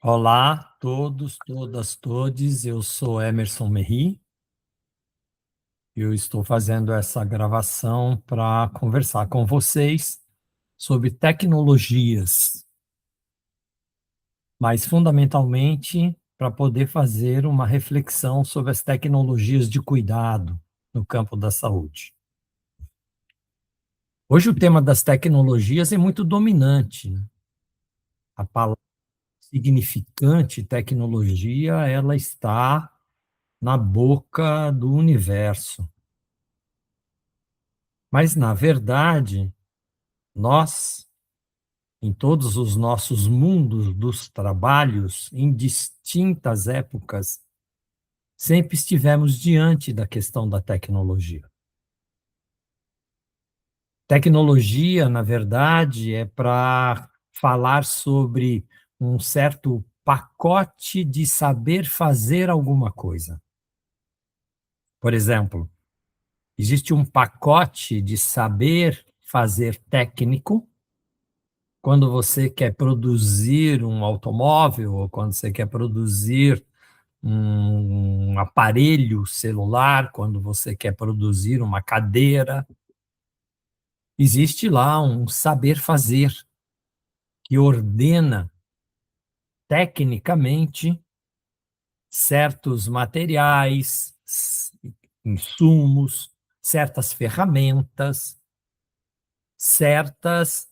Olá, todos, todas, todes. Eu sou Emerson Merri. Eu estou fazendo essa gravação para conversar com vocês sobre tecnologias, mas fundamentalmente para poder fazer uma reflexão sobre as tecnologias de cuidado no campo da saúde. Hoje o tema das tecnologias é muito dominante, né? A palavra significante tecnologia, ela está na boca do universo. Mas, na verdade, nós, em todos os nossos mundos dos trabalhos, em distintas épocas, sempre estivemos diante da questão da tecnologia. Tecnologia, na verdade, é para falar sobre um certo pacote de saber fazer alguma coisa. Por exemplo, existe um pacote de saber fazer técnico quando você quer produzir um automóvel ou quando você quer produzir um aparelho celular, quando você quer produzir uma cadeira, existe lá um saber fazer que ordena tecnicamente certos materiais, insumos, certas ferramentas, certas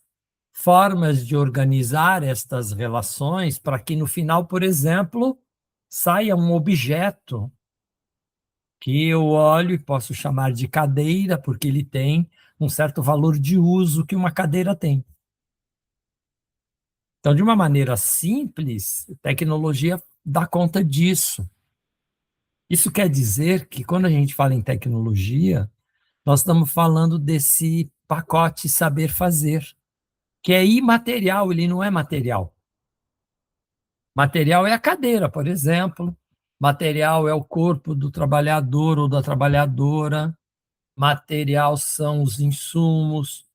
formas de organizar estas relações para que no final, por exemplo, saia um objeto que eu olho e posso chamar de cadeira, porque ele tem um certo valor de uso que uma cadeira tem. Então, de uma maneira simples, tecnologia dá conta disso. Isso quer dizer que quando a gente fala em tecnologia, nós estamos falando desse pacote saber fazer, que é imaterial, ele não é material. Material é a cadeira, por exemplo. Material é o corpo do trabalhador ou da trabalhadora. Material são os insumos.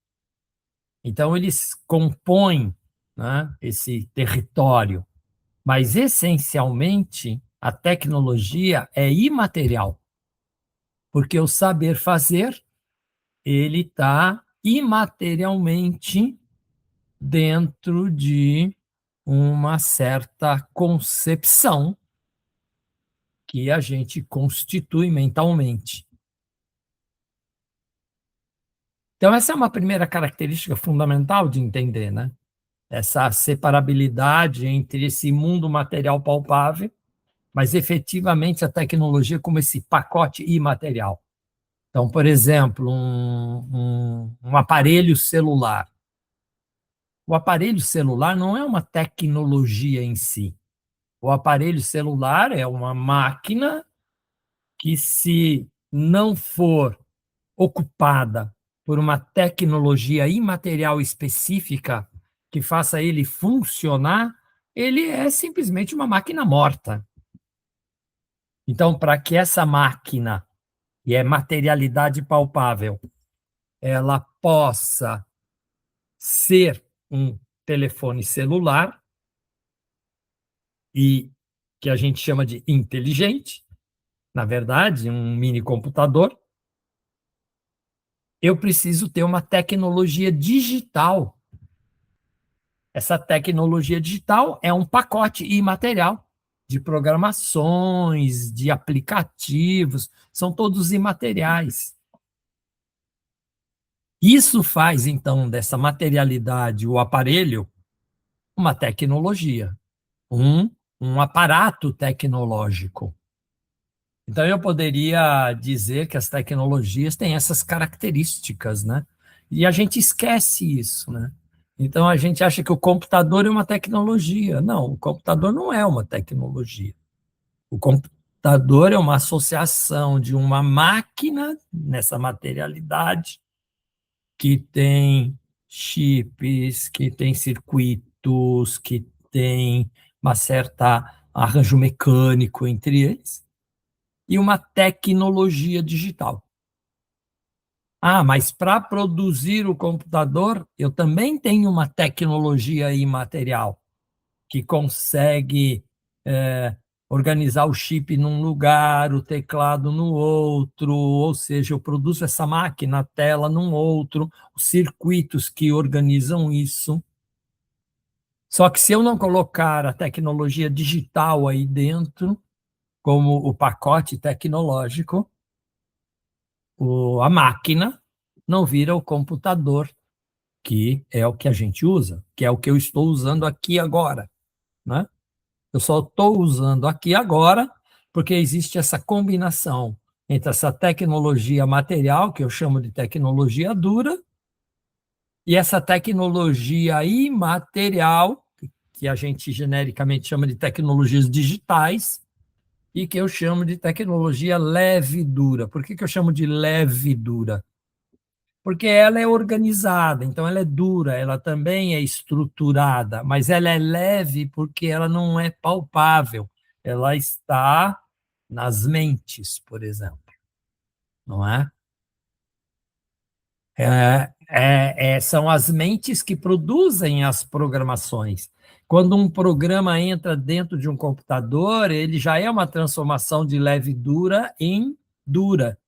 Então, eles compõem, né, esse território. Mas, essencialmente, a tecnologia é imaterial, porque o saber fazer ele está imaterialmente dentro de uma certa concepção que a gente constitui mentalmente. Então, essa é uma primeira característica fundamental de entender, né? Essa separabilidade entre esse mundo material palpável, mas efetivamente a tecnologia como esse pacote imaterial. Então, por exemplo, um aparelho celular. O aparelho celular não é uma tecnologia em si. O aparelho celular é uma máquina que, se não for ocupada por uma tecnologia imaterial específica que faça ele funcionar, ele é simplesmente uma máquina morta. Então, para que essa máquina, e é materialidade palpável, ela possa ser um telefone celular, e que a gente chama de inteligente, na verdade, um mini computador, eu preciso ter uma tecnologia digital. Essa tecnologia digital é um pacote imaterial de programações, de aplicativos, são todos imateriais. Isso faz, então, dessa materialidade, o aparelho, uma tecnologia, um, um aparato tecnológico. Então, eu poderia dizer que as tecnologias têm essas características, né? E a gente esquece isso, né? Então, a gente acha que o computador é uma tecnologia. Não, o computador não é uma tecnologia. O computador é uma associação de uma máquina, nessa materialidade, que tem chips, que tem circuitos, que tem uma certa arranjo mecânico entre eles, e uma tecnologia digital. Ah, mas para produzir o computador, eu também tenho uma tecnologia imaterial, que consegue organizar o chip num lugar, o teclado no outro, ou seja, eu produzo essa máquina, a tela num outro, os circuitos que organizam isso. Só que se eu não colocar a tecnologia digital aí dentro, como o pacote tecnológico, a máquina não vira o computador, que é o que a gente usa, que é o que eu estou usando aqui agora, né? Eu só estou usando aqui agora porque existe essa combinação entre essa tecnologia material, que eu chamo de tecnologia dura, e essa tecnologia imaterial, que a gente genericamente chama de tecnologias digitais, e que eu chamo de tecnologia leve e dura. Por que eu chamo de leve e dura? Porque ela é organizada, então ela é dura, ela também é estruturada, mas ela é leve porque ela não é palpável, ela está nas mentes, por exemplo, não é? São as mentes que produzem as programações. Quando um programa entra dentro de um computador, ele já é uma transformação de leve e dura em dura.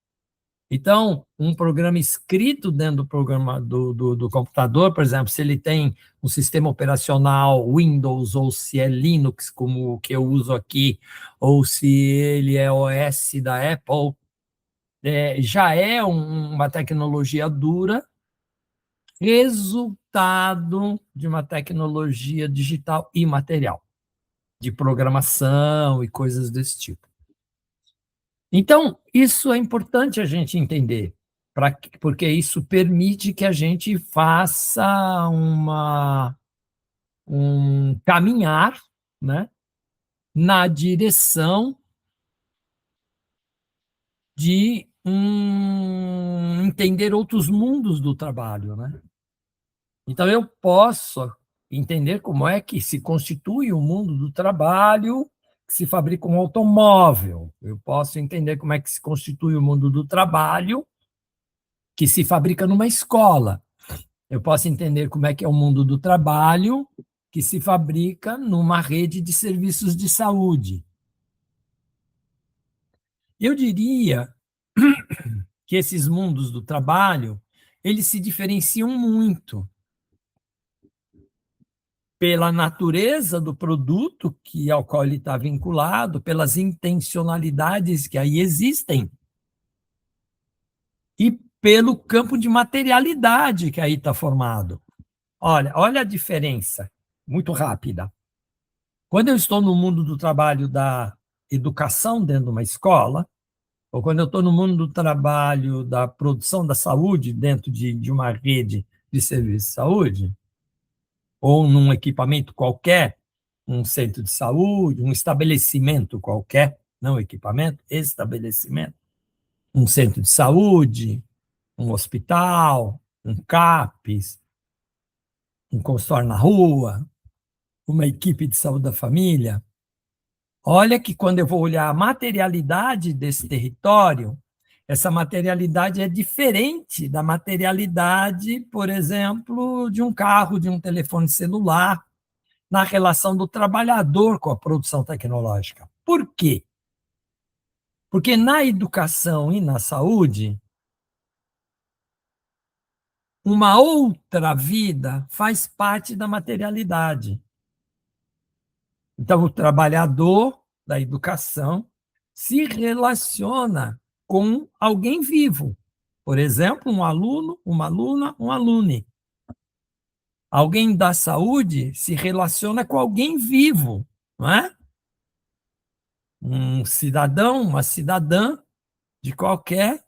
Então, um programa escrito dentro do programa do computador, por exemplo, se ele tem um sistema operacional Windows ou se é Linux, como o que eu uso aqui, ou se ele é OS da Apple, já é uma tecnologia dura, resultado de uma tecnologia digital e material, de programação e coisas desse tipo. Então, isso é importante a gente entender, porque isso permite que a gente faça um caminhar, né, na direção de entender outros mundos do trabalho, né? Então, eu posso entender como é que se constitui o mundo do trabalho, que se fabrica um automóvel. Eu posso entender como é que se constitui o mundo do trabalho, que se fabrica numa escola. Eu posso entender como é que é o mundo do trabalho, que se fabrica numa rede de serviços de saúde. Eu diria que esses mundos do trabalho, eles se diferenciam muito pela natureza do produto ao qual ele está vinculado, pelas intencionalidades que aí existem e pelo campo de materialidade que aí está formado. Olha a diferença, muito rápida. Quando eu estou no mundo do trabalho da educação dentro de uma escola, ou quando eu estou no mundo do trabalho da produção da saúde dentro de uma rede de serviço de saúde, ou num equipamento qualquer, um centro de saúde, um estabelecimento qualquer, não equipamento, estabelecimento, um centro de saúde, um hospital, um CAPES, um consultório na rua, uma equipe de saúde da família. Olha que quando eu vou olhar a materialidade desse território, essa materialidade é diferente da materialidade, por exemplo, de um carro, de um telefone celular, na relação do trabalhador com a produção tecnológica. Por quê? Porque na educação e na saúde, uma outra vida faz parte da materialidade. Então, o trabalhador da educação se relaciona com alguém vivo. Por exemplo, um aluno, uma aluna, um alune. Alguém da saúde se relaciona com alguém vivo, não é? Um cidadão, uma cidadã de qualquer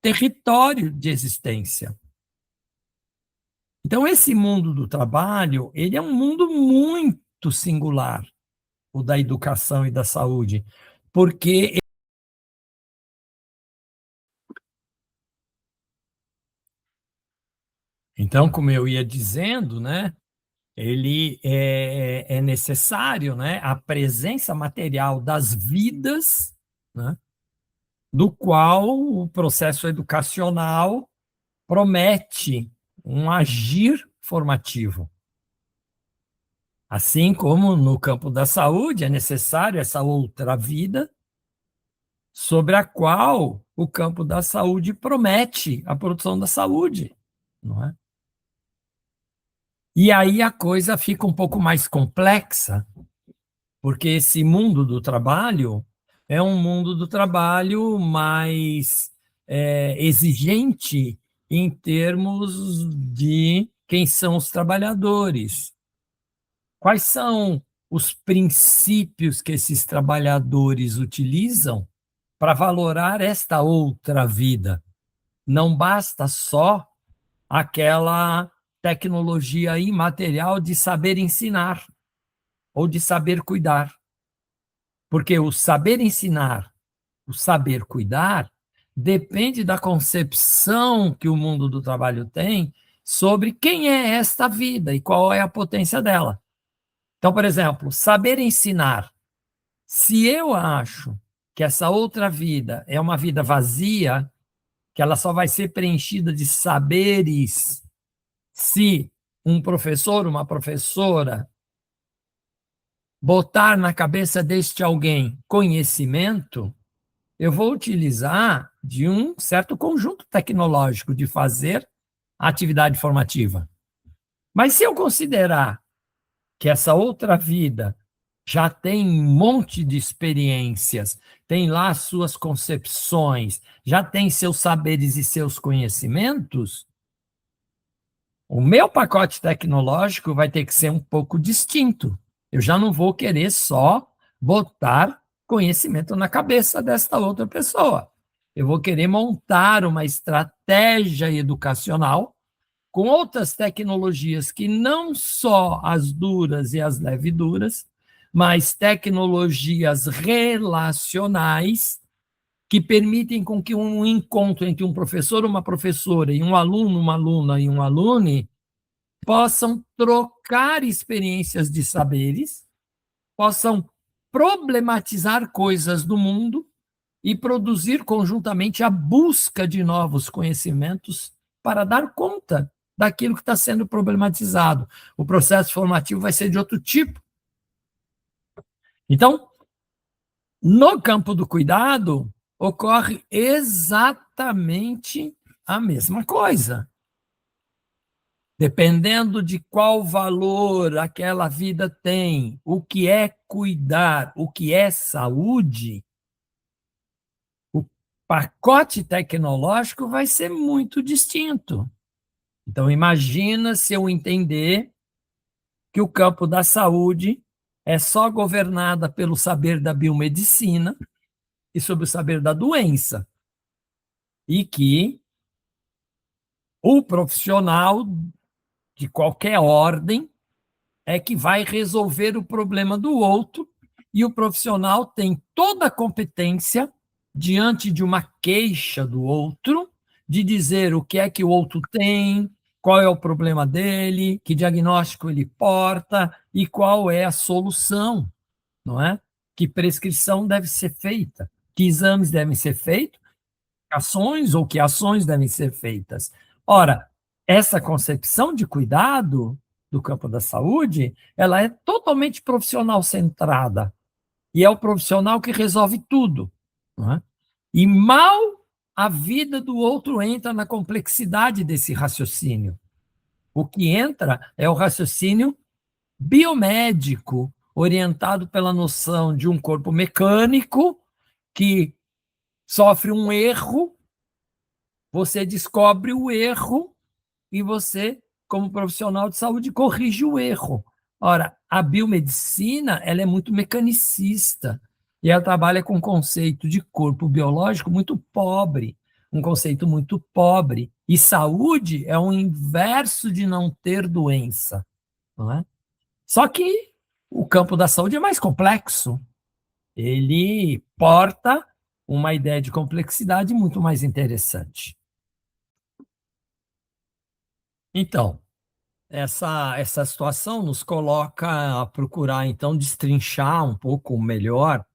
território de existência. Então, esse mundo do trabalho, ele é um mundo muito singular, o da educação e da saúde, porque então, como eu ia dizendo, né, ele é necessário, né, a presença material das vidas, né, do qual o processo educacional promete um agir formativo. Assim como no campo da saúde é necessário essa outra vida, sobre a qual o campo da saúde promete a produção da saúde, não é? E aí a coisa fica um pouco mais complexa, porque esse mundo do trabalho é um mundo do trabalho mais exigente em termos de quem são os trabalhadores. Quais são os princípios que esses trabalhadores utilizam para valorar esta outra vida? Não basta só aquela tecnologia imaterial de saber ensinar ou de saber cuidar, porque o saber ensinar, o saber cuidar, depende da concepção que o mundo do trabalho tem sobre quem é esta vida e qual é a potência dela. Então, por exemplo, saber ensinar. Se eu acho que essa outra vida é uma vida vazia, que ela só vai ser preenchida de saberes se um professor, uma professora, botar na cabeça deste alguém conhecimento, eu vou utilizar de um certo conjunto tecnológico de fazer a atividade formativa. Mas se eu considerar que essa outra vida já tem um monte de experiências, tem lá suas concepções, já tem seus saberes e seus conhecimentos, o meu pacote tecnológico vai ter que ser um pouco distinto. Eu já não vou querer só botar conhecimento na cabeça desta outra pessoa. Eu vou querer montar uma estratégia educacional com outras tecnologias que não só as duras e as leveduras, mas tecnologias relacionais que permitem com que um encontro entre um professor, uma professora e um aluno, uma aluna e um aluno possam trocar experiências de saberes, possam problematizar coisas do mundo e produzir conjuntamente a busca de novos conhecimentos para dar conta daquilo que está sendo problematizado. O processo formativo vai ser de outro tipo. Então, no campo do cuidado, ocorre exatamente a mesma coisa. Dependendo de qual valor aquela vida tem, o que é cuidar, o que é saúde, o pacote tecnológico vai ser muito distinto. Então, imagina se eu entender que o campo da saúde é só governada pelo saber da biomedicina e sobre o saber da doença, e que o profissional de qualquer ordem é que vai resolver o problema do outro, e o profissional tem toda a competência, diante de uma queixa do outro, de dizer o que é que o outro tem, qual é o problema dele, que diagnóstico ele porta e qual é a solução, não é? Que prescrição deve ser feita, que exames devem ser feitos, ações ou que ações devem ser feitas. Ora, essa concepção de cuidado do campo da saúde, ela é totalmente profissional centrada, e é o profissional que resolve tudo, não é? E mal a vida do outro entra na complexidade desse raciocínio. O que entra é o raciocínio biomédico, orientado pela noção de um corpo mecânico que sofre um erro, você descobre o erro e você, como profissional de saúde, corrige o erro. Ora, a biomedicina, ela é muito mecanicista e ela trabalha com um conceito de corpo biológico muito pobre, um conceito muito pobre. E saúde é o inverso de não ter doença, não é? Só que o campo da saúde é mais complexo. Ele porta uma ideia de complexidade muito mais interessante. Então, essa situação nos coloca a procurar, então, destrinchar um pouco melhor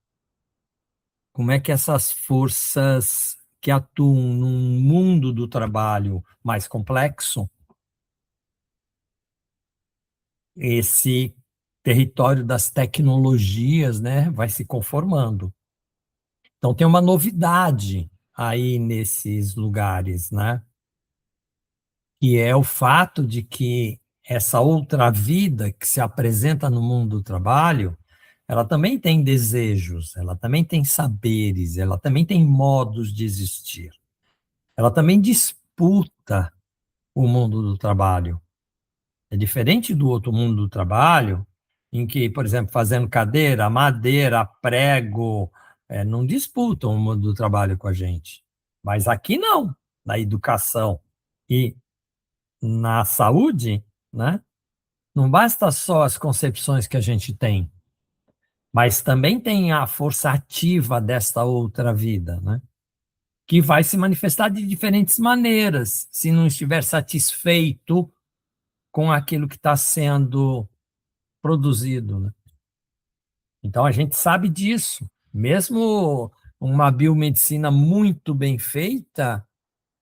como é que essas forças que atuam num mundo do trabalho mais complexo, esse território das tecnologias, né, vai se conformando. Então tem uma novidade aí nesses lugares, né, que é o fato de que essa outra vida que se apresenta no mundo do trabalho, ela também tem desejos, ela também tem saberes, ela também tem modos de existir. Ela também disputa o mundo do trabalho. É diferente do outro mundo do trabalho, em que, por exemplo, fazendo cadeira, madeira, prego, não disputam o mundo do trabalho com a gente. Mas aqui não, na educação e na saúde, né? Não basta só as concepções que a gente tem, mas também tem a força ativa desta outra vida, né? Que vai se manifestar de diferentes maneiras, se não estiver satisfeito com aquilo que está sendo produzido, né? Então a gente sabe disso. Mesmo uma biomedicina muito bem feita,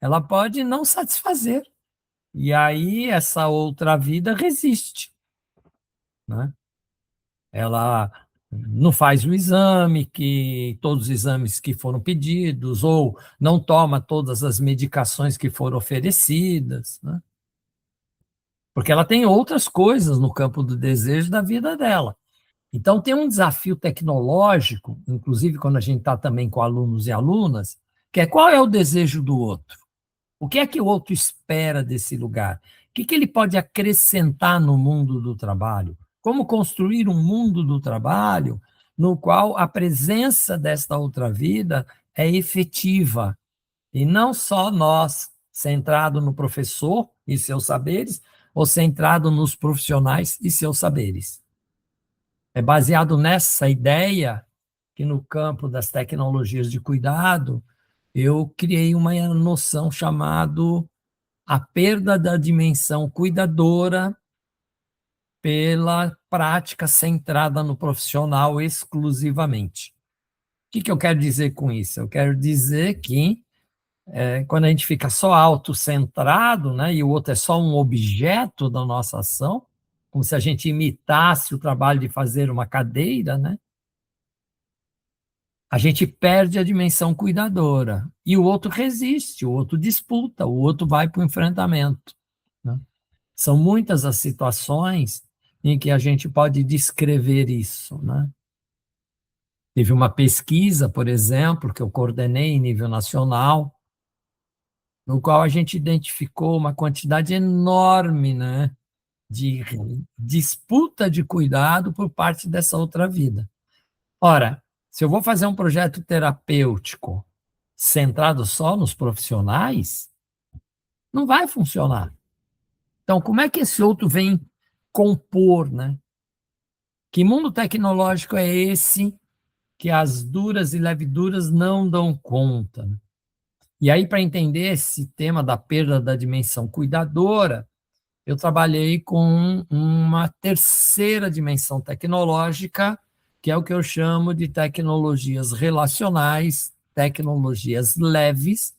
ela pode não satisfazer. E aí essa outra vida resiste, né? Ela não faz o exame, que todos os exames que foram pedidos, ou não toma todas as medicações que foram oferecidas, né? Porque ela tem outras coisas no campo do desejo da vida dela. Então, tem um desafio tecnológico, inclusive quando a gente está também com alunos e alunas, que é qual é o desejo do outro? O que é que o outro espera desse lugar? O que ele pode acrescentar no mundo do trabalho? Como construir um mundo do trabalho no qual a presença desta outra vida é efetiva, e não só nós, centrado no professor e seus saberes, ou centrado nos profissionais e seus saberes. É baseado nessa ideia que, no campo das tecnologias de cuidado, eu criei uma noção chamado a perda da dimensão cuidadora pela prática centrada no profissional exclusivamente. O que eu quero dizer com isso? Eu quero dizer que quando a gente fica só autocentrado, né, e o outro é só um objeto da nossa ação, como se a gente imitasse o trabalho de fazer uma cadeira, né, a gente perde a dimensão cuidadora. E o outro resiste, o outro disputa, o outro vai para o enfrentamento, né? São muitas as situações em que a gente pode descrever isso, né? Teve uma pesquisa, por exemplo, que eu coordenei em nível nacional, no qual a gente identificou uma quantidade enorme, né, de disputa de cuidado por parte dessa outra vida. Ora, se eu vou fazer um projeto terapêutico centrado só nos profissionais, não vai funcionar. Então, como é que esse outro vem compor, né? Que mundo tecnológico é esse que as duras e leveduras não dão conta, né? E aí, para entender esse tema da perda da dimensão cuidadora, eu trabalhei com uma terceira dimensão tecnológica, que é o que eu chamo de tecnologias relacionais, tecnologias leves,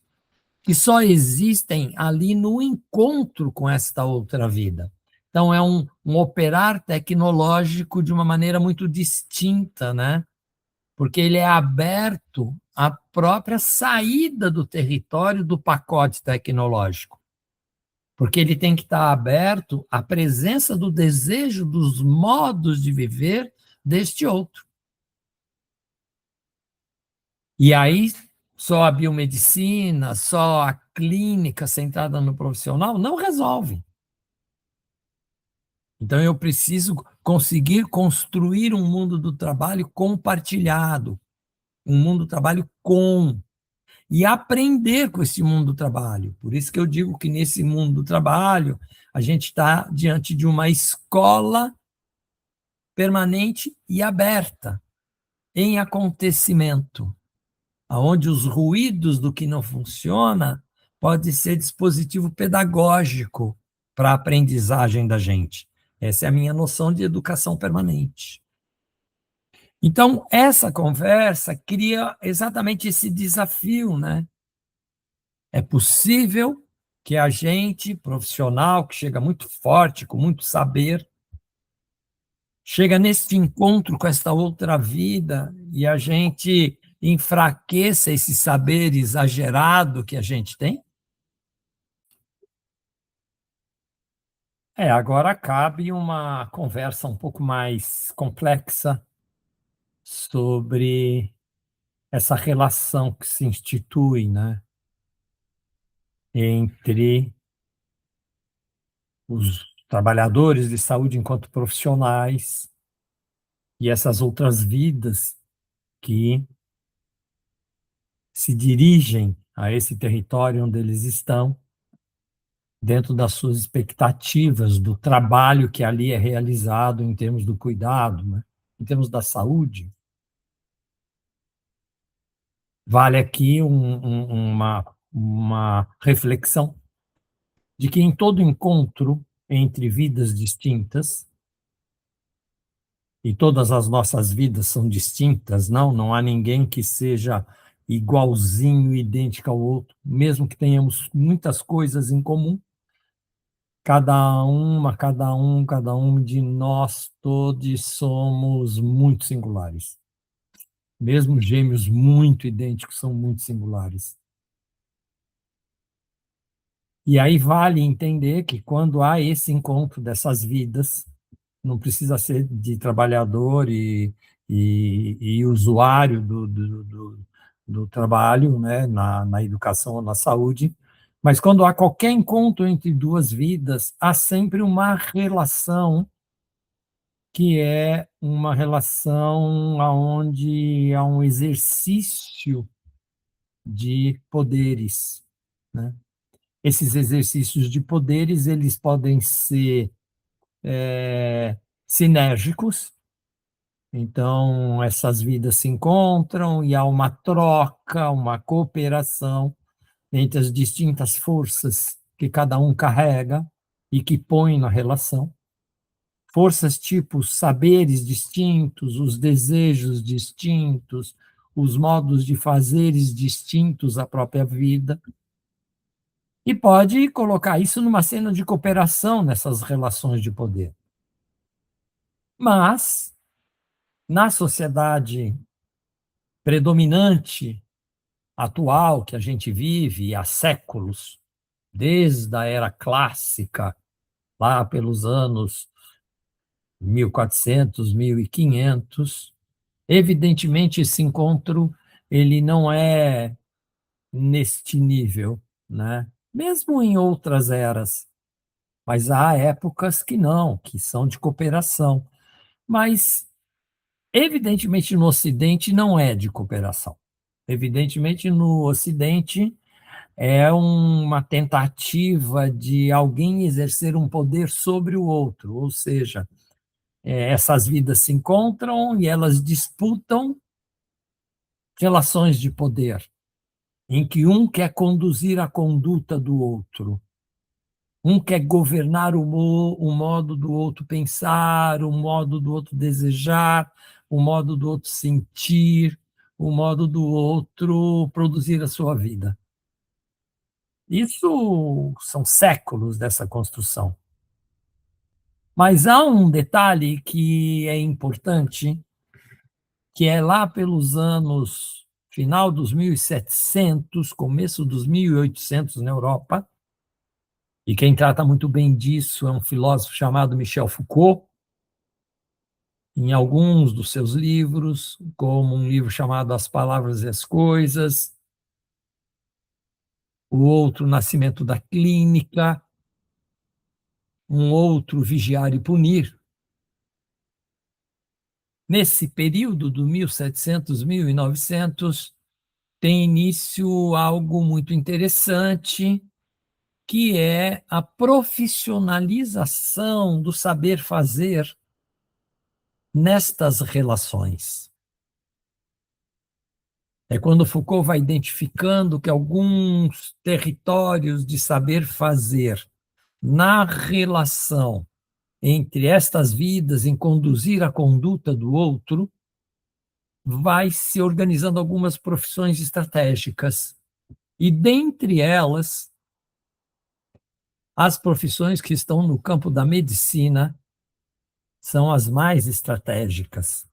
que só existem ali no encontro com esta outra vida. Então, é um operar tecnológico de uma maneira muito distinta, né? Porque ele é aberto à própria saída do território do pacote tecnológico. Porque ele tem que estar aberto à presença do desejo dos modos de viver deste outro. E aí, só a biomedicina, só a clínica centrada no profissional não resolve. Então, eu preciso conseguir construir um mundo do trabalho compartilhado, um mundo do trabalho e aprender com esse mundo do trabalho. Por isso que eu digo que nesse mundo do trabalho, a gente está diante de uma escola permanente e aberta, em acontecimento, aonde os ruídos do que não funciona pode ser dispositivo pedagógico para a aprendizagem da gente. Essa é a minha noção de educação permanente. Então, essa conversa cria exatamente esse desafio, né? É possível que a gente, profissional, que chega muito forte, com muito saber, chega neste encontro com esta outra vida e a gente enfraqueça esse saber exagerado que a gente tem? Agora cabe uma conversa um pouco mais complexa sobre essa relação que se institui, né, entre os trabalhadores de saúde enquanto profissionais e essas outras vidas que se dirigem a esse território onde eles estão, dentro das suas expectativas do trabalho que ali é realizado em termos do cuidado, né, em termos da saúde. Vale aqui uma reflexão de que em todo encontro entre vidas distintas, e todas as nossas vidas são distintas, não há ninguém que seja igualzinho, idêntico ao outro, mesmo que tenhamos muitas coisas em comum, cada um de nós todos somos muito singulares. Mesmo gêmeos muito idênticos são muito singulares. E aí vale entender que quando há esse encontro dessas vidas, não precisa ser de trabalhador e usuário do trabalho, né, na educação ou na saúde, mas quando há qualquer encontro entre duas vidas, há sempre uma relação que é uma relação aonde há um exercício de poderes, né. Esses exercícios de poderes, eles podem ser, sinérgicos, então essas vidas se encontram e há uma troca, uma cooperação entre as distintas forças que cada um carrega e que põe na relação. Forças tipo saberes distintos, os desejos distintos, os modos de fazeres distintos à própria vida. E pode colocar isso numa cena de cooperação nessas relações de poder. Mas, na sociedade predominante atual que a gente vive há séculos, desde a era clássica, lá pelos anos 1400, 1500, evidentemente esse encontro ele não é neste nível, né? Mesmo em outras eras, mas há épocas que não, que são de cooperação. Mas, evidentemente, no Ocidente não é de cooperação. Evidentemente, no Ocidente é uma tentativa de alguém exercer um poder sobre o outro, ou seja, essas vidas se encontram e elas disputam relações de poder, em que um quer conduzir a conduta do outro. Um quer governar o modo do outro pensar, o modo do outro desejar, o modo do outro sentir, o modo do outro produzir a sua vida. Isso são séculos dessa construção. Mas há um detalhe que é importante, que é lá pelos anos final dos 1700, começo dos 1800 na Europa, e quem trata muito bem disso é um filósofo chamado Michel Foucault, em alguns dos seus livros, como um livro chamado As Palavras e as Coisas, o outro, Nascimento da Clínica, um outro, Vigiar e Punir. Nesse período do 1700, 1900, tem início algo muito interessante, que é a profissionalização do saber fazer nestas relações. É quando Foucault vai identificando que alguns territórios de saber fazer na relação entre estas vidas, em conduzir a conduta do outro, vai se organizando algumas profissões estratégicas. E dentre elas, as profissões que estão no campo da medicina são as mais estratégicas,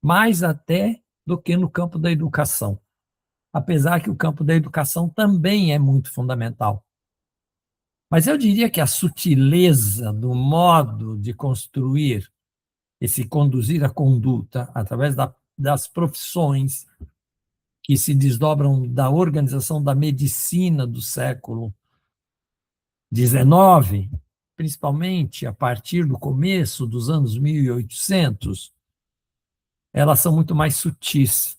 mais até do que no campo da educação, apesar que o campo da educação também é muito fundamental. Mas eu diria que a sutileza do modo de construir esse conduzir a conduta através das profissões que se desdobram da organização da medicina do século XIX, principalmente a partir do começo dos anos 1800, elas são muito mais sutis.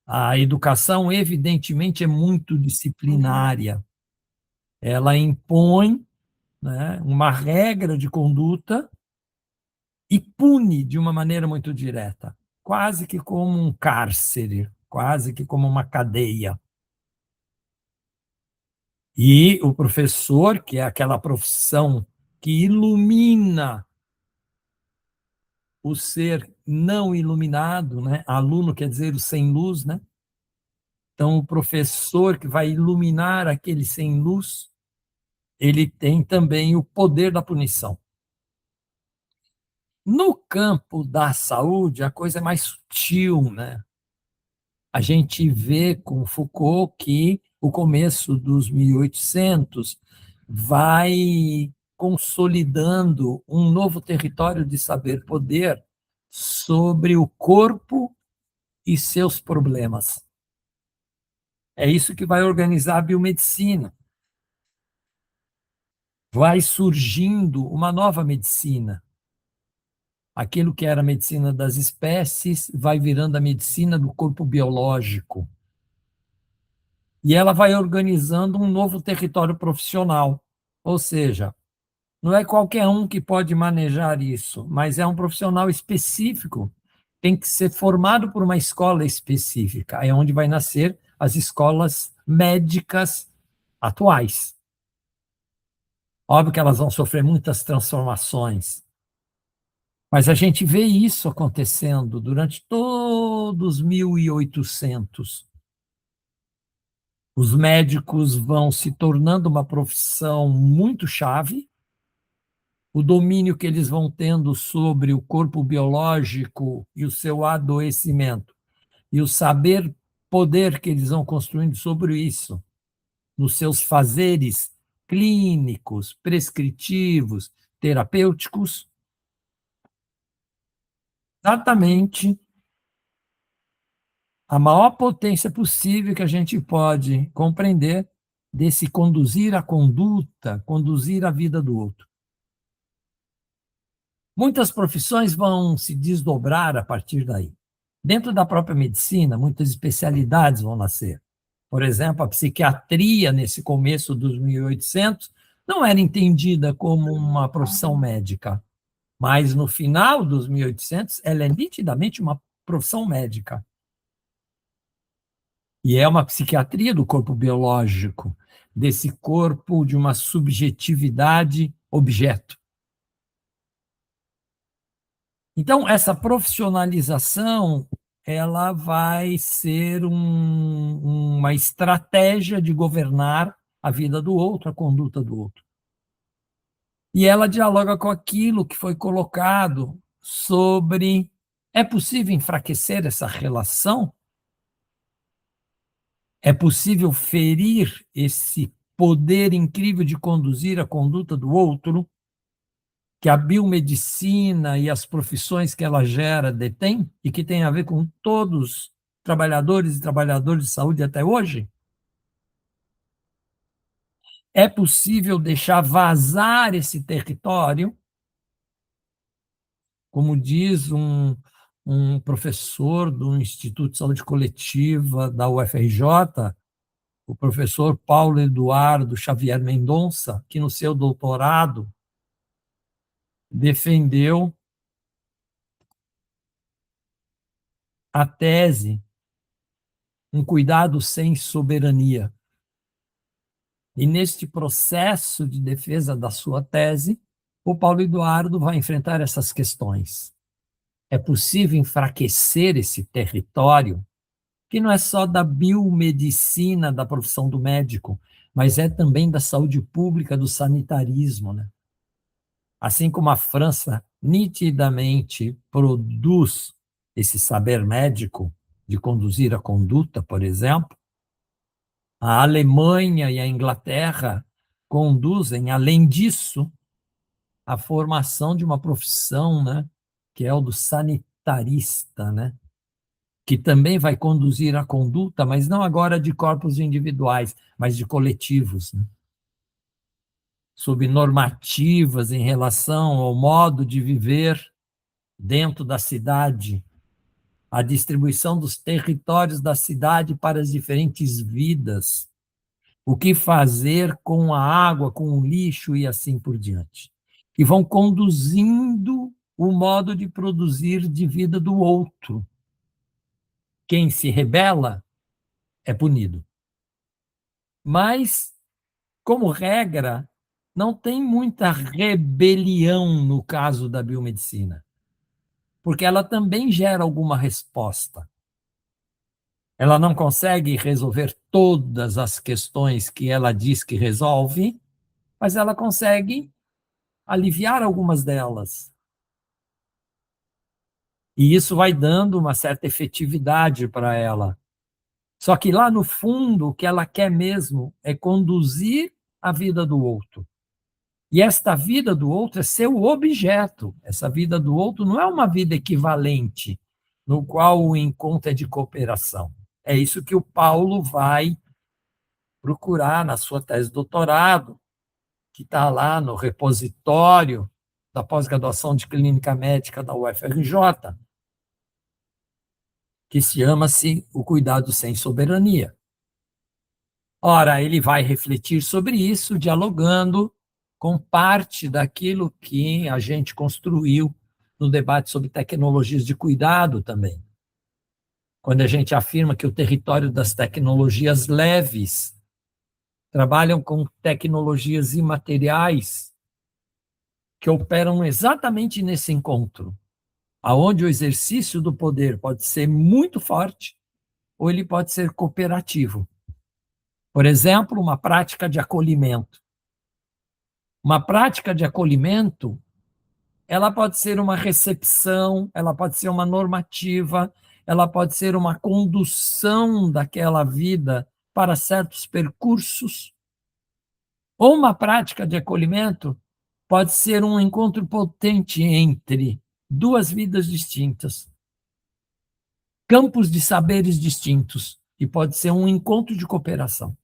A educação, evidentemente, é muito disciplinária. Ela impõe, né, uma regra de conduta e pune de uma maneira muito direta, quase que como um cárcere, quase que como uma cadeia. E o professor, que é aquela profissão que ilumina o ser não iluminado, né? Aluno quer dizer o sem luz, né? Então, o professor que vai iluminar aquele sem luz, ele tem também o poder da punição. No campo da saúde, a coisa é mais sutil, né? A gente vê com Foucault que o começo dos 1800 vai consolidando um novo território de saber-poder sobre o corpo e seus problemas. É isso que vai organizar a biomedicina. Vai surgindo uma nova medicina. Aquilo que era a medicina das espécies vai virando a medicina do corpo biológico. E ela vai organizando um novo território profissional. Ou seja, não é qualquer um que pode manejar isso, mas é um profissional específico. Tem que ser formado por uma escola específica. É onde vai nascer as escolas médicas atuais. Óbvio que elas vão sofrer muitas transformações, mas a gente vê isso acontecendo durante todos os 1800. Os médicos vão se tornando uma profissão muito chave, o domínio que eles vão tendo sobre o corpo biológico e o seu adoecimento, e o saber poder que eles vão construindo sobre isso, nos seus fazeres clínicos, prescritivos, terapêuticos, exatamente a maior potência possível que a gente pode compreender desse conduzir a conduta, conduzir a vida do outro. Muitas profissões vão se desdobrar a partir daí. Dentro da própria medicina, muitas especialidades vão nascer. Por exemplo, a psiquiatria, nesse começo dos 1800, não era entendida como uma profissão médica, mas no final dos 1800, ela é nitidamente uma profissão médica. E é uma psiquiatria do corpo biológico, desse corpo de uma subjetividade objeto. Então, essa profissionalização, ela vai ser uma estratégia de governar a vida do outro, a conduta do outro. E ela dialoga com aquilo que foi colocado sobre: é possível enfraquecer essa relação? É possível ferir esse poder incrível de conduzir a conduta do outro, que a biomedicina e as profissões que ela gera detêm, e que tem a ver com todos trabalhadores e trabalhadoras de saúde até hoje? É possível deixar vazar esse território? Como diz um professor do Instituto de Saúde Coletiva da UFRJ, o professor Paulo Eduardo Xavier Mendonça, que no seu doutorado defendeu a tese um cuidado sem soberania. E neste processo de defesa da sua tese, o Paulo Eduardo vai enfrentar essas questões. É possível enfraquecer esse território, que não é só da biomedicina, da profissão do médico, mas é também da saúde pública, do sanitarismo, né? Assim como a França nitidamente produz esse saber médico de conduzir a conduta, por exemplo, a Alemanha e a Inglaterra conduzem, além disso, a formação de uma profissão, né, que é o do sanitarista, né, que também vai conduzir a conduta, mas não agora de corpos individuais, mas de coletivos, né, sob normativas em relação ao modo de viver dentro da cidade, a distribuição dos territórios da cidade para as diferentes vidas, o que fazer com a água, com o lixo e assim por diante. E vão conduzindo o modo de produzir de vida do outro. Quem se rebela é punido. Mas, como regra, não tem muita rebelião no caso da biomedicina, porque ela também gera alguma resposta. Ela não consegue resolver todas as questões que ela diz que resolve, mas ela consegue aliviar algumas delas. E isso vai dando uma certa efetividade para ela. Só que lá no fundo, o que ela quer mesmo é conduzir a vida do outro. E esta vida do outro é seu objeto. Essa vida do outro não é uma vida equivalente, no qual o encontro é de cooperação. É isso que o Paulo vai procurar na sua tese de doutorado, que está lá no repositório da pós-graduação de clínica médica da UFRJ, que se chama-se O Cuidado Sem Soberania. Ora, ele vai refletir sobre isso, dialogando com parte daquilo que a gente construiu no debate sobre tecnologias de cuidado também. Quando a gente afirma que o território das tecnologias leves trabalham com tecnologias imateriais que operam exatamente nesse encontro, aonde o exercício do poder pode ser muito forte ou ele pode ser cooperativo. Por exemplo, uma prática de acolhimento. Uma prática de acolhimento, ela pode ser uma recepção, ela pode ser uma normativa, ela pode ser uma condução daquela vida para certos percursos. Ou uma prática de acolhimento pode ser um encontro potente entre duas vidas distintas, campos de saberes distintos, e pode ser um encontro de cooperação.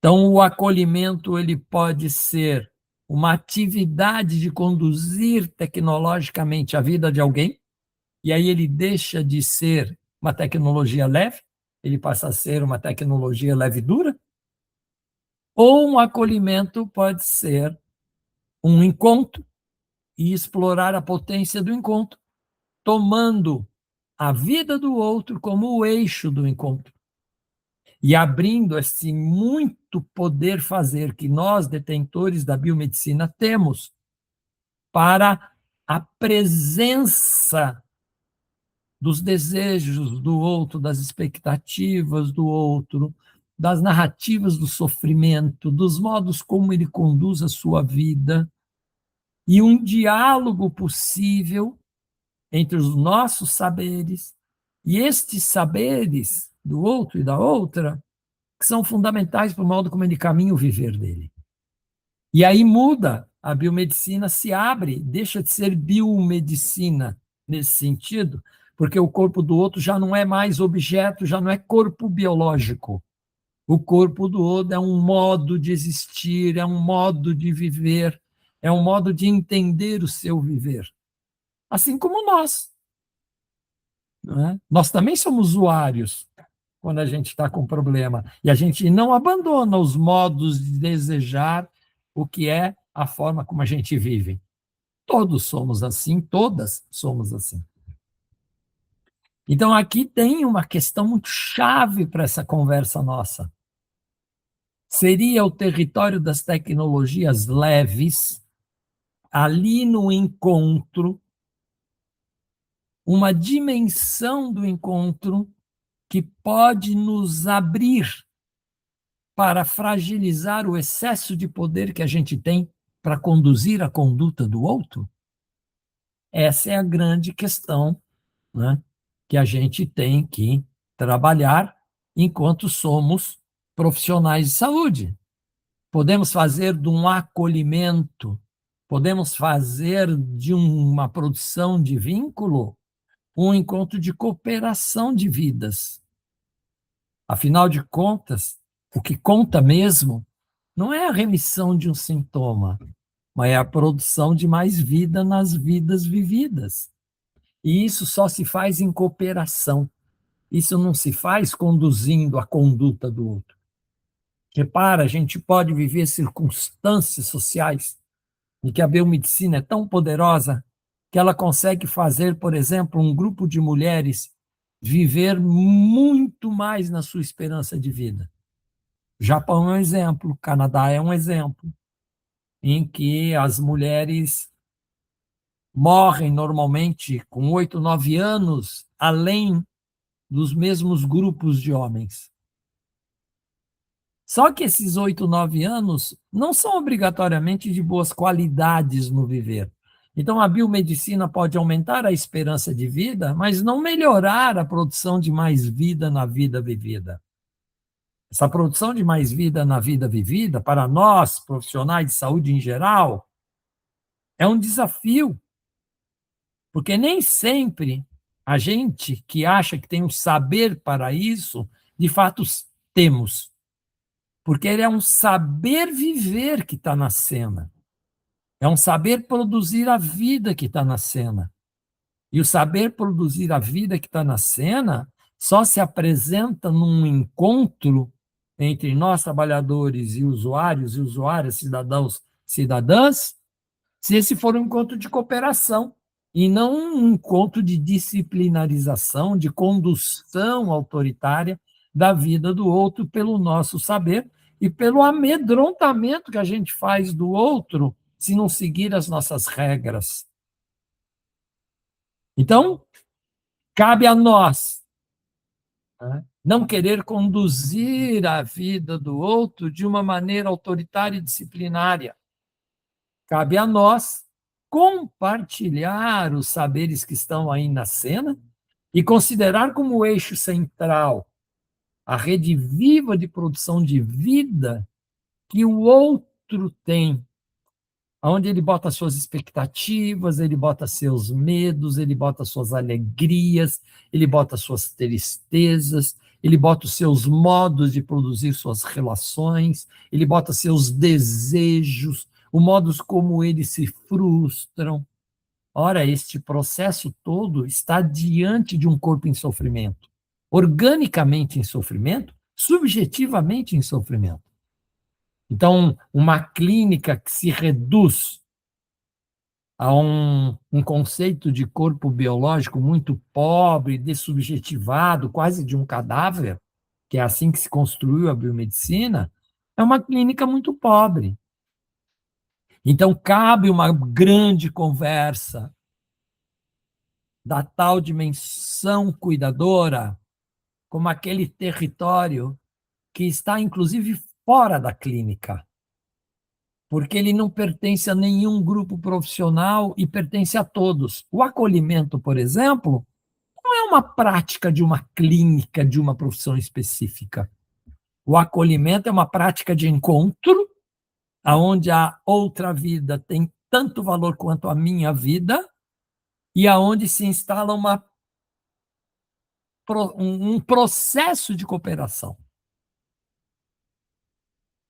Então, o acolhimento ele pode ser uma atividade de conduzir tecnologicamente a vida de alguém, e aí ele deixa de ser uma tecnologia leve, ele passa a ser uma tecnologia leve e dura, ou um acolhimento pode ser um encontro e explorar a potência do encontro, tomando a vida do outro como o eixo do encontro e abrindo esse muito poder fazer que nós, detentores da biomedicina, temos para a presença dos desejos do outro, das expectativas do outro, das narrativas do sofrimento, dos modos como ele conduz a sua vida, e um diálogo possível entre os nossos saberes e estes saberes do outro e da outra, que são fundamentais para o modo como ele caminha o viver dele. E aí muda, a biomedicina se abre, deixa de ser biomedicina nesse sentido, porque o corpo do outro já não é mais objeto, já não é corpo biológico. O corpo do outro é um modo de existir, é um modo de viver, é um modo de entender o seu viver. Assim como nós. Não é? Nós também somos usuários quando a gente está com problema. E a gente não abandona os modos de desejar o que é a forma como a gente vive. Todos somos assim, todas somos assim. Então, aqui tem uma questão muito chave para essa conversa nossa. Seria o território das tecnologias leves, ali no encontro, uma dimensão do encontro que pode nos abrir para fragilizar o excesso de poder que a gente tem para conduzir a conduta do outro? Essa é a grande questão, né, que a gente tem que trabalhar enquanto somos profissionais de saúde. Podemos fazer de um acolhimento, podemos fazer de uma produção de vínculo um encontro de cooperação de vidas. Afinal de contas, o que conta mesmo não é a remissão de um sintoma, mas é a produção de mais vida nas vidas vividas. E isso só se faz em cooperação. Isso não se faz conduzindo a conduta do outro. Repara, a gente pode viver circunstâncias sociais em que a biomedicina é tão poderosa que ela consegue fazer, por exemplo, um grupo de mulheres viver muito mais na sua esperança de vida. O Japão é um exemplo, o Canadá é um exemplo, em que as mulheres morrem normalmente com 8, 9 anos, além dos mesmos grupos de homens. Só que esses 8, 9 anos não são obrigatoriamente de boas qualidades no viver. Então, a biomedicina pode aumentar a esperança de vida, mas não melhorar a produção de mais vida na vida vivida. Essa produção de mais vida na vida vivida, para nós, profissionais de saúde em geral, é um desafio, porque nem sempre a gente que acha que tem o saber para isso, de fato temos. Porque ele é um saber viver que está na cena. É um saber produzir a vida que está na cena. E o saber produzir a vida que está na cena só se apresenta num encontro entre nós, trabalhadores e usuárias, cidadãos, cidadãs, se esse for um encontro de cooperação e não um encontro de disciplinarização, de condução autoritária da vida do outro pelo nosso saber e pelo amedrontamento que a gente faz do outro se não seguir as nossas regras. Então, cabe a nós, né, não querer conduzir a vida do outro de uma maneira autoritária e disciplinária. Cabe a nós compartilhar os saberes que estão aí na cena e considerar como eixo central a rede viva de produção de vida que o outro tem, onde ele bota suas expectativas, ele bota seus medos, ele bota suas alegrias, ele bota suas tristezas, ele bota os seus modos de produzir suas relações, ele bota seus desejos, os modos como eles se frustram. Ora, este processo todo está diante de um corpo em sofrimento, organicamente em sofrimento, subjetivamente em sofrimento. Então, uma clínica que se reduz a um conceito de corpo biológico muito pobre, dessubjetivado, quase de um cadáver, que é assim que se construiu a biomedicina, é uma clínica muito pobre. Então, cabe uma grande conversa da tal dimensão cuidadora como aquele território que está, inclusive, fora da clínica, porque ele não pertence a nenhum grupo profissional e pertence a todos. O acolhimento, por exemplo, não é uma prática de uma clínica, de uma profissão específica. O acolhimento é uma prática de encontro, aonde a outra vida tem tanto valor quanto a minha vida, e aonde se instala um processo de cooperação.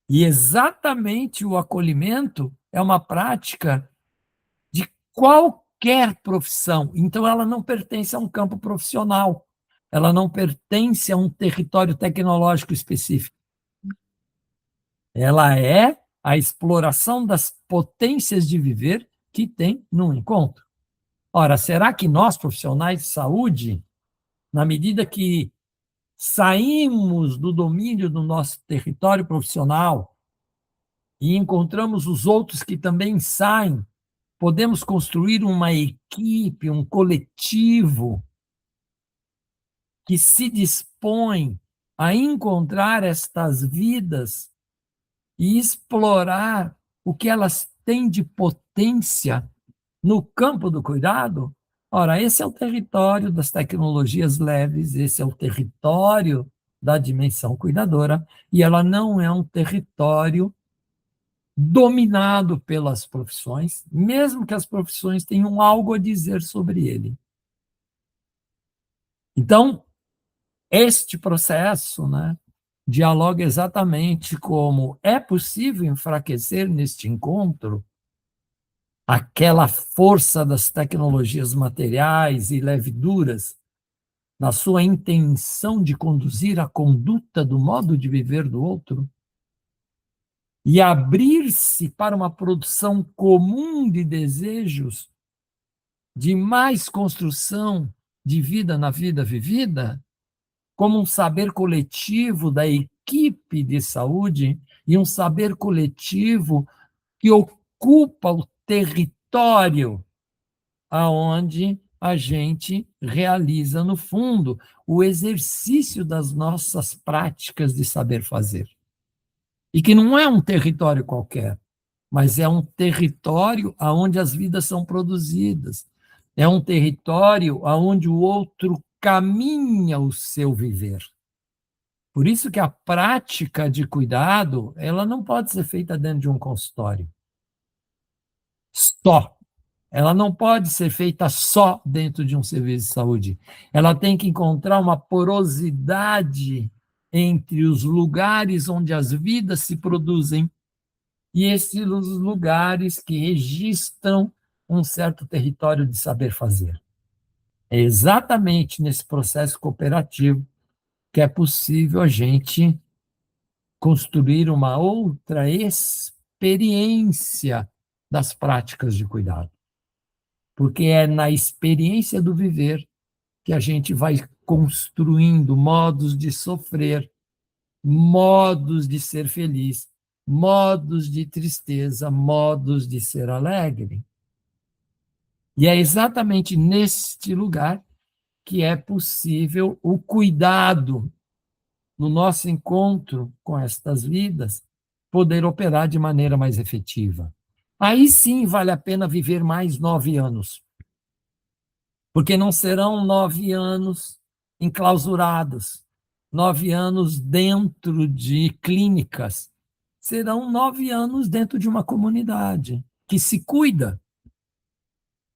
E exatamente o acolhimento é uma prática de qualquer profissão. Então, ela não pertence a um campo profissional, ela não pertence a um território tecnológico específico. Ela é a exploração das potências de viver que tem num encontro. Ora, será que nós, profissionais de saúde, na medida que saímos do domínio do nosso território profissional e encontramos os outros que também saem, podemos construir uma equipe, um coletivo que se dispõe a encontrar estas vidas e explorar o que elas tem de potência no campo do cuidado? Ora, esse é o território das tecnologias leves, esse é o território da dimensão cuidadora, e ela não é um território dominado pelas profissões, mesmo que as profissões tenham algo a dizer sobre ele. Então, este processo, né, dialoga exatamente como é possível enfraquecer neste encontro aquela força das tecnologias materiais e leveduras na sua intenção de conduzir a conduta do modo de viver do outro e abrir-se para uma produção comum de desejos de mais construção de vida na vida vivida, como um saber coletivo da equipe de saúde e um saber coletivo que ocupa o território aonde a gente realiza, no fundo, o exercício das nossas práticas de saber fazer. E que não é um território qualquer, mas é um território aonde as vidas são produzidas. É um território aonde o outro caminha o seu viver. Por isso que a prática de cuidado, ela não pode ser feita dentro de um consultório. Só. Ela não pode ser feita só dentro de um serviço de saúde. Ela tem que encontrar uma porosidade entre os lugares onde as vidas se produzem e esses lugares que registram um certo território de saber fazer. É exatamente nesse processo cooperativo que é possível a gente construir uma outra experiência das práticas de cuidado. Porque é na experiência do viver que a gente vai construindo modos de sofrer, modos de ser feliz, modos de tristeza, modos de ser alegre. E é exatamente neste lugar que é possível o cuidado no nosso encontro com estas vidas poder operar de maneira mais efetiva. Aí sim vale a pena viver mais 9 anos, porque não serão 9 anos enclausurados, 9 anos dentro de clínicas, serão 9 anos dentro de uma comunidade que se cuida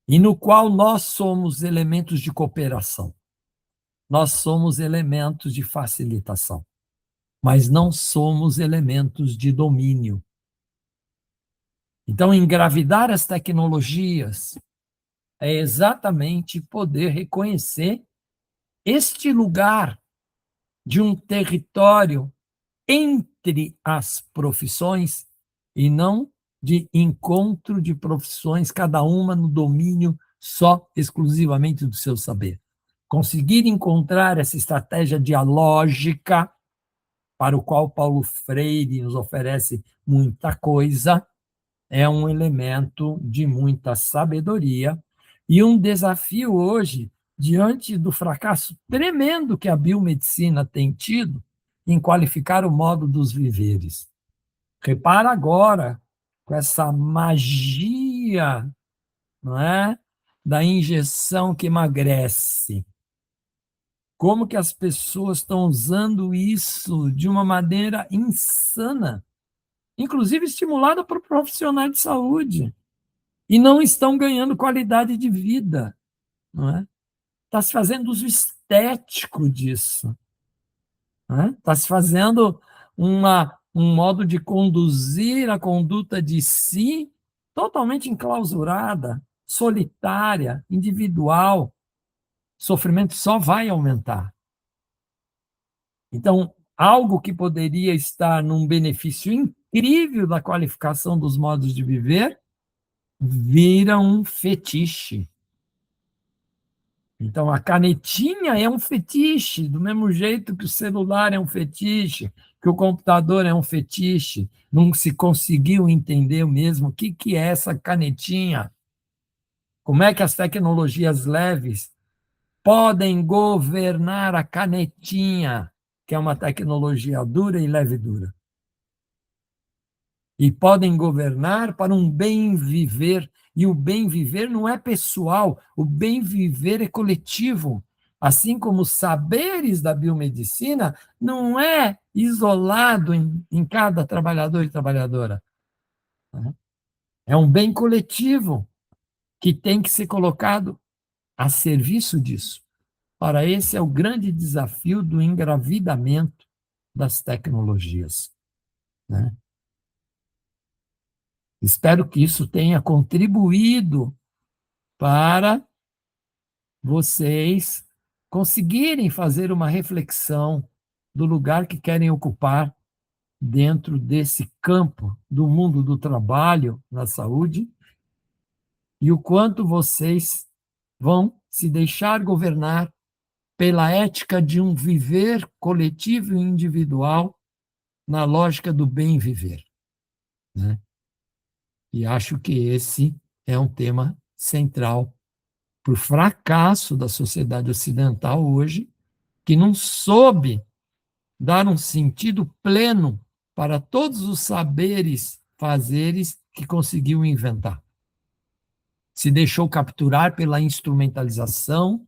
e no qual nós somos elementos de cooperação, nós somos elementos de facilitação, mas não somos elementos de domínio. Então, engravidar as tecnologias é exatamente poder reconhecer este lugar de um território entre as profissões e não de encontro de profissões, cada uma no domínio só, exclusivamente do seu saber. Conseguir encontrar essa estratégia dialógica, para o qual Paulo Freire nos oferece muita coisa, é um elemento de muita sabedoria e um desafio hoje, diante do fracasso tremendo que a biomedicina tem tido em qualificar o modo dos viveres. Repara agora com essa magia, não é, da injeção que emagrece. Como que as pessoas estão usando isso de uma maneira insana, inclusive estimulada por profissionais de saúde, e não estão ganhando qualidade de vida, não é? Está se fazendo uso estético disso, não é? Está se fazendo um modo de conduzir a conduta de si totalmente enclausurada, solitária, individual. O sofrimento só vai aumentar. Então, algo que poderia estar num benefício incrível da qualificação dos modos de viver vira um fetiche. Então, a canetinha é um fetiche, do mesmo jeito que o celular é um fetiche, que o computador é um fetiche. Não se conseguiu entender mesmo o que é essa canetinha. Como é que as tecnologias leves podem governar a canetinha, que é uma tecnologia dura e leve dura. e podem governar para um bem viver. E o bem viver não é pessoal, o bem viver é coletivo. Assim como os saberes da biomedicina não é isolado em cada trabalhador e trabalhadora. É um bem coletivo que tem que ser colocado a serviço disso. Ora, esse é o grande desafio do engravidamento das tecnologias, né? Espero que isso tenha contribuído para vocês conseguirem fazer uma reflexão do lugar que querem ocupar dentro desse campo do mundo do trabalho na saúde e o quanto vocês vão se deixar governar pela ética de um viver coletivo e individual na lógica do bem viver, né? E acho que esse é um tema central para o fracasso da sociedade ocidental hoje, que não soube dar um sentido pleno para todos os saberes, fazeres que conseguiu inventar. Se deixou capturar pela instrumentalização,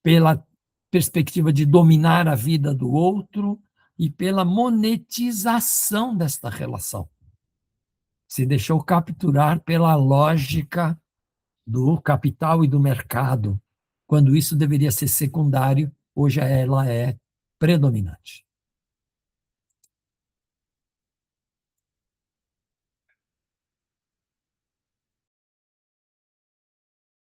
pela perspectiva de dominar a vida do outro e pela monetização desta relação. Se deixou capturar pela lógica do capital e do mercado, quando isso deveria ser secundário, hoje ela é predominante.